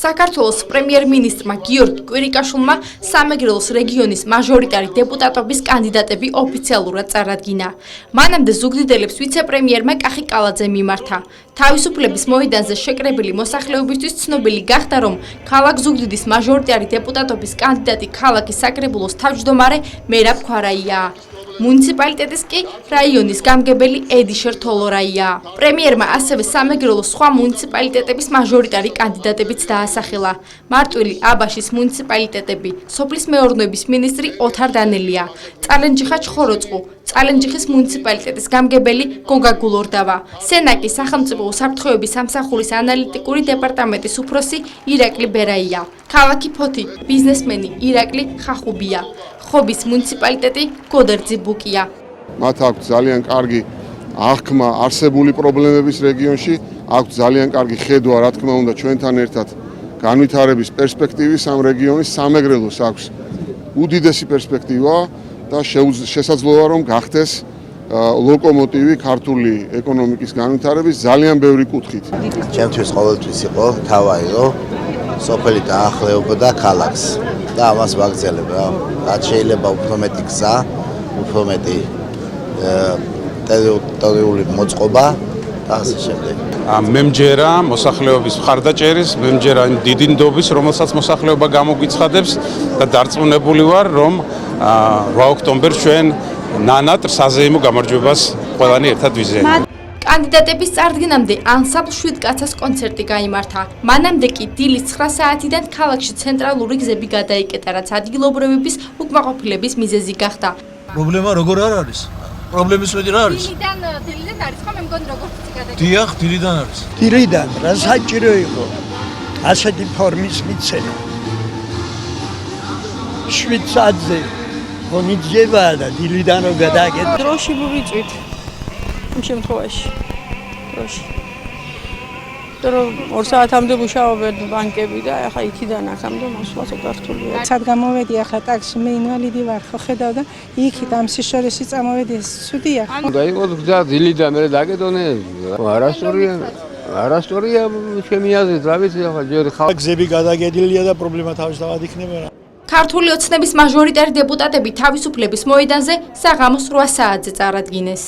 საქართველოს პრემიერ-მინისტრმა გიორგი კვირიკაშვილმა სამეგრელოს რეგიონის მაჟორიტარი დეპუტატობის კანდიდატები ოფიციალურად წარადგინა. მანამდე ზუგდიდელებს ვიცე-პრემიერმა კახი კალაძე მიმართა. თავისუფლების მოედანზე შეკრებილი მოსახლეობისთვის ცნობილი გახდა, რომ ქალაქ ზუგდიდის მაჟორიტარი დეპუტატობის კანდიდატი ქალაქის საკრებულოს თავმჯდომარე მერაბ ქვარაიაა. მუნიციპალიტეტის კი რაიონის გამგებელი ედიშერ თოლორაია. პრემიერმა ასევე სამეგრელოს სხვა მუნიციპალიტეტების მაჟორიტარი კანდიდატებიც დაასახელა. მარტვილი აბაშის მუნიციპალიტეტები, სოფლის მეურნეობის მინისტრი ოთარ დანელია, წალენჯიხა ჩხოროწყუ, წალენჯიხის მუნიციპალიტეტის გამგებელი გოგა გულორდავა, სენაკის სახელმწიფო უსაფრთხოების სამსახურის ანალიტიკური დეპარტამენტის უფროსი ირაკლი ბერაია, ქალაქი ფოთი ბიზნესმენი ირაკლი ხახუბია, ხობის მუნიციპალიტეტი გოდერძი ბუკია. მათ აქვს ძალიან კარგი აღქმა არსებული პრობლემების რეგიონში, აქვს ძალიან კარგი ხედვა, რა თქმა უნდა, ჩვენთან ერთად განვითარების პერსპექტივის ამ რეგიონის სამეგრელოს აქვს უდიდესი პერსპექტივა და შესაძლოა რომ გახდეს ლოკომოტივი ქართული ეკონომიკის განვითარების ძალიან ბევრი კუთხით. ჩემთვის ყოველთვის იყო თავარი, რომ სოფელი დაახლეებოდა ქალაქს და ამას ვაგრძელებ რა. რაც შეიძლება უფრო მეტი გზა, უფრო მეტი ტერიტორიული მოწყობა და ასე შემდეგ. მე მჯერა მოსახლეობის მხარდაჭერის, მე მჯერა დიდი ნდობის, რომელსაც მოსახლეობა გამოგვიცხადებს და დარწმუნებული ვარ, რომ 8 ოქტომბერს ჩვენ ნანატრ საზეიმო გამარჯვებას ყველანი ერთად ვიზიარებთ. კანდიდატების წარდგენამდე ანსამბლ 7 კაცას კონცერტი გაიმართა. მანამდე კი დილის 9 საათიდან ქალაქში ცენტრალური გზები გადაიკეტა, რაც ადგილობრივების უკმაყოფილების მიზეზი გახდა. პრობლემა როგორ არ არის? პრობლემის მეტი რა არის? დილიდან არის ხო მე მგონი როგორ გადაიკეტა. დიახ, დილიდან არის. დილიდან რა საჭირო იყო ასეთი ფორმის მიცემა. 7 საათზე მონიძება და დილიდან რო გადააკეთე. დროში მივიწვით. იმ შემთხვევაში. დროში. რომ 2 საათამდე მუშაობენ ბანკები და ახლა იქიდან აქამდე მოსვლა საქართველოა. სად გამოვედი ახლა ტაქსში, მე ინვალიდი ვარ, ხო ხედავ და იქით ამ სიშორეში წამოვედი, ცუდია. გაიყოთ გზა დილიდან მე დაგედონე. არასტორია ჩემი აზრით, რა ვიცი ახლა ჯერ გზები გადაგედილია და პრობლემა თავისთავად იქნება რა. ქართული ოცნების მაჟორიტარი დეპუტატები თავისუფლების მოედანზე საღამოს 8 საათზე წარადგინეს.